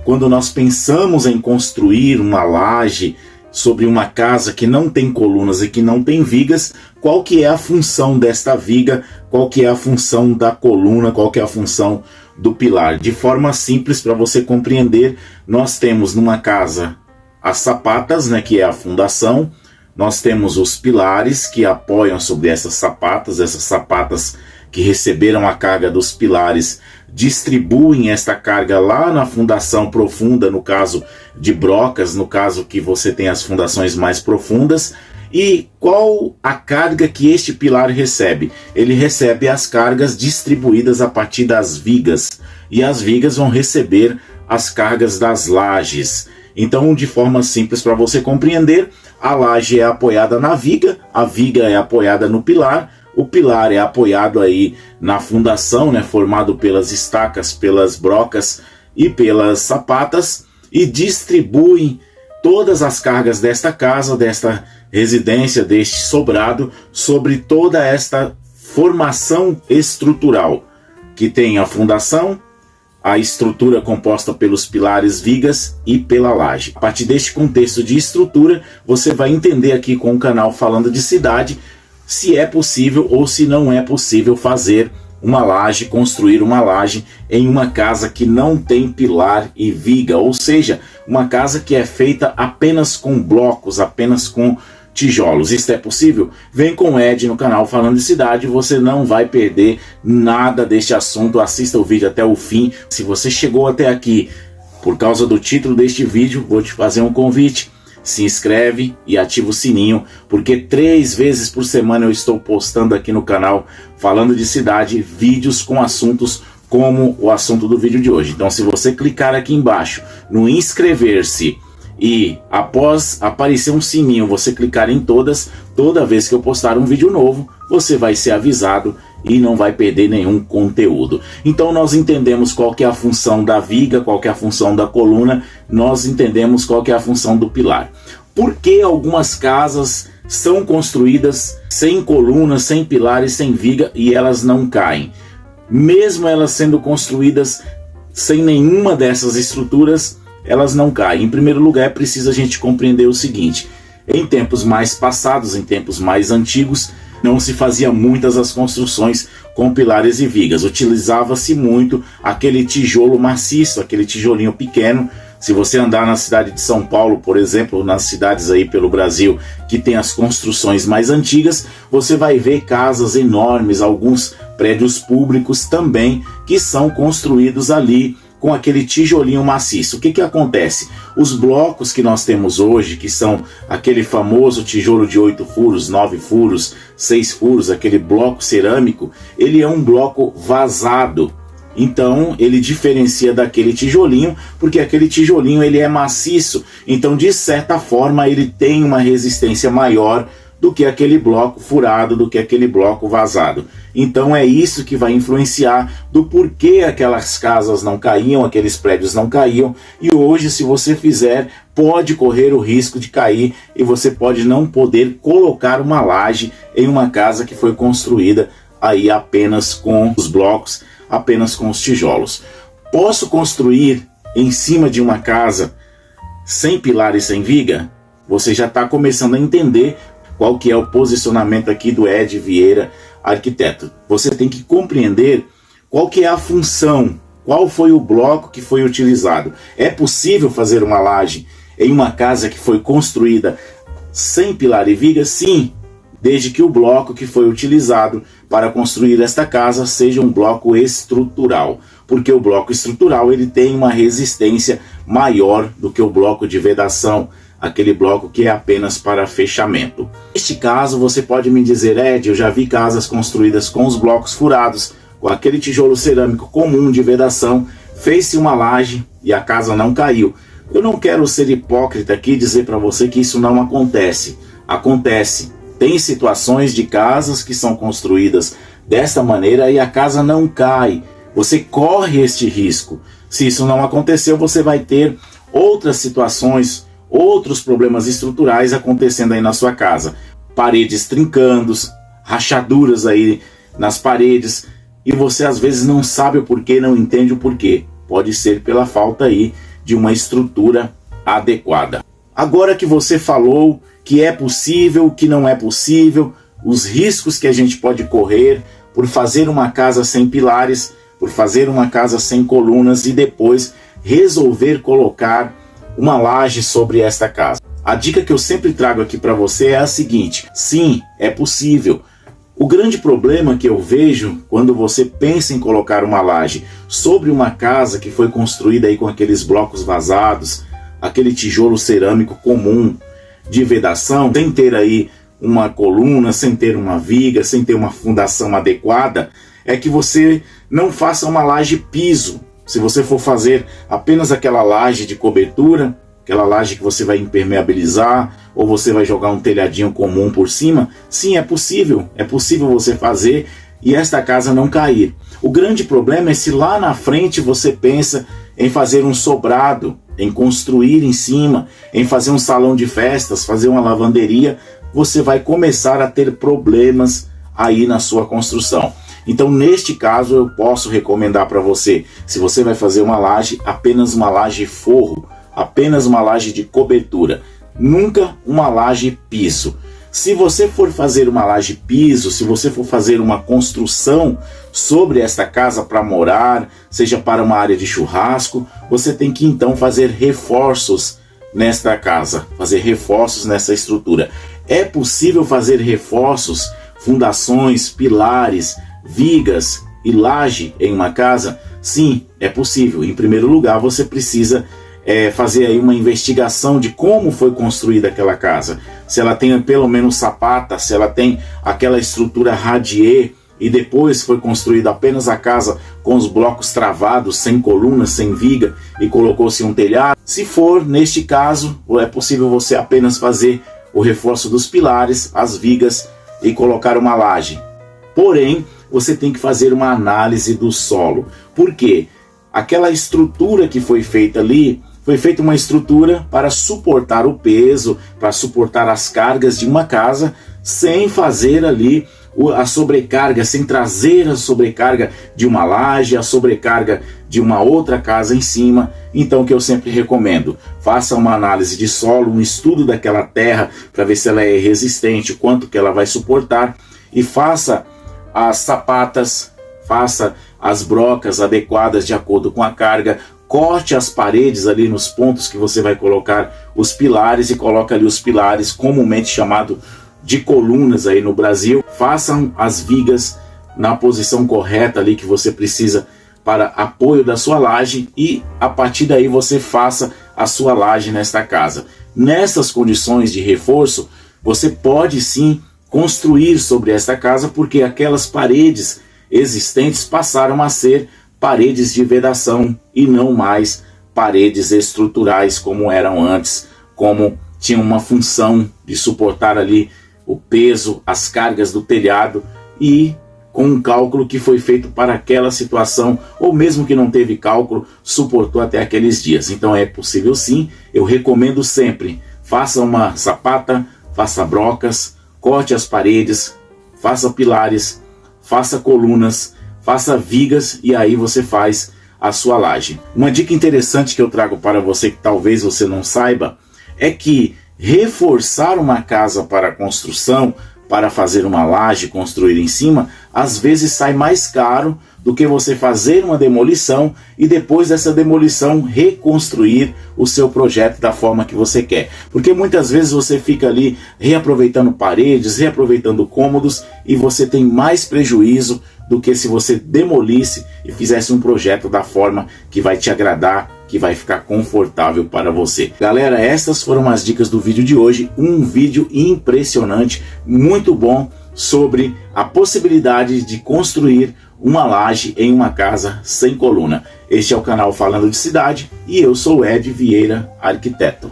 quando nós pensamos em construir uma laje sobre uma casa que não tem colunas e que não tem vigas, qual que é a função desta viga, qual que é a função da coluna, qual que é a função do pilar? De forma simples, para você compreender, nós temos numa casa as sapatas, né, que é a fundação, nós temos os pilares que apoiam sobre essas sapatas que receberam a carga dos pilares distribuem esta carga lá na fundação profunda, no caso de brocas, no caso que você tem as fundações mais profundas. E qual a carga que este pilar recebe? Ele recebe as cargas distribuídas a partir das vigas, e as vigas vão receber as cargas das lajes. Então, de forma simples para você compreender, a laje é apoiada na viga, a viga é apoiada no pilar, o pilar é apoiado aí na fundação, né, formado pelas estacas, pelas brocas e pelas sapatas, e distribui todas as cargas desta casa, desta residência, deste sobrado, sobre toda esta formação estrutural, que tem a fundação, a estrutura composta pelos pilares, vigas e pela laje. A partir deste contexto de estrutura, você vai entender aqui com o canal Falando de Cidade, se é possível ou se não é possível fazer uma laje, construir uma laje em uma casa que não tem pilar e viga, ou seja, uma casa que é feita apenas com blocos, apenas com tijolos. Isso é possível? Vem com o Ed no canal Falando de Cidade, você não vai perder nada deste assunto, assista o vídeo até o fim. Se você chegou até aqui por causa do título deste vídeo, vou te fazer um convite. Se inscreve e ativa o sininho, porque 3 vezes por semana eu estou postando aqui no canal Falando de Cidade vídeos com assuntos como o assunto do vídeo de hoje. Então, se você clicar aqui embaixo no inscrever-se e após aparecer um sininho, você clicar em toda vez que eu postar um vídeo novo, você vai ser avisado e não vai perder nenhum conteúdo. Então nós entendemos qual que é a função da viga, qual que é a função da coluna, nós entendemos qual que é a função do pilar. Por que algumas casas são construídas sem colunas, sem pilares, sem viga e elas não caem? Mesmo elas sendo construídas sem nenhuma dessas estruturas, elas não caem. Em primeiro lugar, é preciso a gente compreender o seguinte: em tempos mais passados, em tempos mais antigos, não se fazia muitas as construções com pilares e vigas. Utilizava-se muito aquele tijolo maciço, aquele tijolinho pequeno. Se você andar na cidade de São Paulo, por exemplo, nas cidades aí pelo Brasil que tem as construções mais antigas, você vai ver casas enormes, alguns prédios públicos também, que são construídos ali com aquele tijolinho maciço. O que acontece? Os blocos que nós temos hoje, que são aquele famoso tijolo de 8 furos, 9 furos, 6 furos, aquele bloco cerâmico, ele é um bloco vazado. Então ele diferencia daquele tijolinho, porque aquele tijolinho ele é maciço, então de certa forma ele tem uma resistência maior do que aquele bloco furado, do que aquele bloco vazado. Então é isso que vai influenciar do porquê aquelas casas não caíam, aqueles prédios não caíam, e hoje, se você fizer, pode correr o risco de cair e você pode não poder colocar uma laje em uma casa que foi construída aí apenas com os blocos, apenas com os tijolos. Posso construir em cima de uma casa sem pilar e sem viga? Você já está começando a entender qual que é o posicionamento aqui do Ed Vieira, arquiteto. Você tem que compreender qual que é a função, qual foi o bloco que foi utilizado. É possível fazer uma laje em uma casa que foi construída sem pilar e viga? Sim, desde que o bloco que foi utilizado para construir esta casa seja um bloco estrutural, porque o bloco estrutural ele tem uma resistência maior do que o bloco de vedação, aquele bloco que é apenas para fechamento. Neste caso, você pode me dizer: Ed, eu já vi casas construídas com os blocos furados, com aquele tijolo cerâmico comum de vedação, fez-se uma laje e a casa não caiu. Eu não quero ser hipócrita aqui e dizer para você que isso não acontece. Acontece. Tem situações de casas que são construídas desta maneira e a casa não cai. Você corre este risco. Se isso não aconteceu, você vai ter outras situações, outros problemas estruturais acontecendo aí na sua casa. Paredes trincando, rachaduras aí nas paredes, e você às vezes não sabe o porquê, não entende o porquê. Pode ser pela falta aí de uma estrutura adequada. Agora que você falou que é possível, que não é possível, os riscos que a gente pode correr por fazer uma casa sem pilares, por fazer uma casa sem colunas e depois resolver colocar uma laje sobre esta casa. A dica que eu sempre trago aqui para você é a seguinte: sim, é possível. O grande problema que eu vejo quando você pensa em colocar uma laje sobre uma casa que foi construída aí com aqueles blocos vazados, aquele tijolo cerâmico comum de vedação, sem ter aí uma coluna, sem ter uma viga, sem ter uma fundação adequada, é que você não faça uma laje piso. Se você for fazer apenas aquela laje de cobertura, aquela laje que você vai impermeabilizar, ou você vai jogar um telhadinho comum por cima, sim, é possível você fazer e esta casa não cair. O grande problema é se lá na frente você pensa em fazer um sobrado, em construir em cima, em fazer um salão de festas, fazer uma lavanderia, você vai começar a ter problemas aí na sua construção. Então, neste caso, eu posso recomendar para você, se você vai fazer uma laje, apenas uma laje forro, apenas uma laje de cobertura, nunca uma laje piso. Se você for fazer uma laje piso, se você for fazer uma construção sobre esta casa para morar, seja para uma área de churrasco, você tem que então fazer reforços nesta casa, fazer reforços nessa estrutura. É possível fazer reforços, fundações, pilares, vigas e laje em uma casa? Sim, é possível. Em primeiro lugar, você precisa fazer aí uma investigação de como foi construída aquela casa. Se ela tem pelo menos sapata, se ela tem aquela estrutura radier e depois foi construída apenas a casa com os blocos travados, sem colunas, sem viga e colocou-se um telhado. Se for, neste caso, é possível você apenas fazer o reforço dos pilares, as vigas e colocar uma laje. Porém, você tem que fazer uma análise do solo. Por quê? Aquela estrutura que foi feita ali, foi feita uma estrutura para suportar o peso, para suportar as cargas de uma casa, sem fazer ali a sobrecarga, sem trazer a sobrecarga de uma laje, a sobrecarga de uma outra casa em cima. Então, o que eu sempre recomendo, faça uma análise de solo, um estudo daquela terra, para ver se ela é resistente, quanto que ela vai suportar, e faça as sapatas, faça as brocas adequadas de acordo com a carga, corte as paredes ali nos pontos que você vai colocar os pilares e coloca ali os pilares, comumente chamado de colunas aí no Brasil. Façam as vigas na posição correta ali que você precisa para apoio da sua laje e a partir daí você faça a sua laje nesta casa. Nessas condições de reforço, você pode sim construir sobre esta casa, porque aquelas paredes existentes passaram a ser paredes de vedação e não mais paredes estruturais como eram antes, como tinham uma função de suportar ali o peso, as cargas do telhado e com um cálculo que foi feito para aquela situação, ou mesmo que não teve cálculo, suportou até aqueles dias. Então é possível sim, eu recomendo sempre, faça uma sapata, faça brocas, corte as paredes, faça pilares, faça colunas, faça vigas e aí você faz a sua laje. Uma dica interessante que eu trago para você que talvez você não saiba é que reforçar uma casa para construção, para fazer uma laje, construir em cima, às vezes sai mais caro do que você fazer uma demolição e depois dessa demolição reconstruir o seu projeto da forma que você quer. Porque muitas vezes você fica ali reaproveitando paredes, reaproveitando cômodos e você tem mais prejuízo do que se você demolisse e fizesse um projeto da forma que vai te agradar, que vai ficar confortável para você. Galera, estas foram as dicas do vídeo de hoje. Um vídeo impressionante, muito bom, sobre a possibilidade de construir uma laje em uma casa sem coluna. Este é o canal Falando de Cidade e eu sou Ed Vieira, arquiteto.